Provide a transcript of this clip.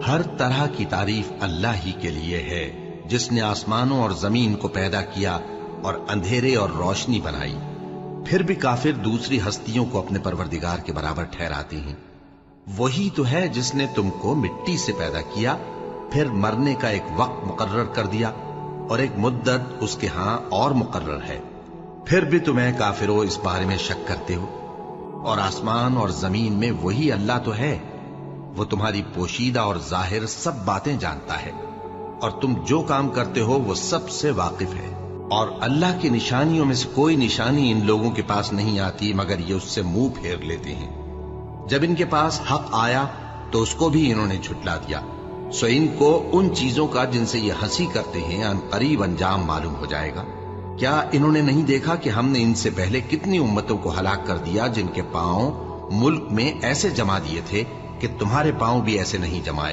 ہر طرح کی تعریف اللہ ہی کے لیے ہے، جس نے آسمانوں اور زمین کو پیدا کیا اور اندھیرے اور روشنی بنائی۔ پھر بھی کافر دوسری ہستیوں کو اپنے پروردگار کے برابر ٹھہراتے ہیں۔ وہی تو ہے جس نے تم کو مٹی سے پیدا کیا، پھر مرنے کا ایک وقت مقرر کر دیا اور ایک مدت اس کے ہاں اور مقرر ہے، پھر بھی تمہیں کافروں اس بارے میں شک کرتے ہو۔ اور آسمان اور زمین میں وہی اللہ تو ہے، وہ تمہاری پوشیدہ اور ظاہر سب باتیں جانتا ہے، اور تم جو کام کرتے ہو وہ سب سے واقف ہے۔ اور اللہ کی نشانیوں میں سے کوئی نشانی ان لوگوں کے پاس نہیں آتی مگر یہ اس سے منہ پھیر لیتے ہیں۔ جب ان کے پاس حق آیا تو اس کو بھی انہوں نے جھٹلا دیا، سو ان کو ان چیزوں کا جن سے یہ ہنسی کرتے ہیں ان قریب انجام معلوم ہو جائے گا۔ کیا انہوں نے نہیں دیکھا کہ ہم نے ان سے پہلے کتنی امتوں کو ہلاک کر دیا جن کے پاؤں ملک میں ایسے جما دیے تھے کہ تمہارے پاؤں بھی ایسے نہیں جمائے؟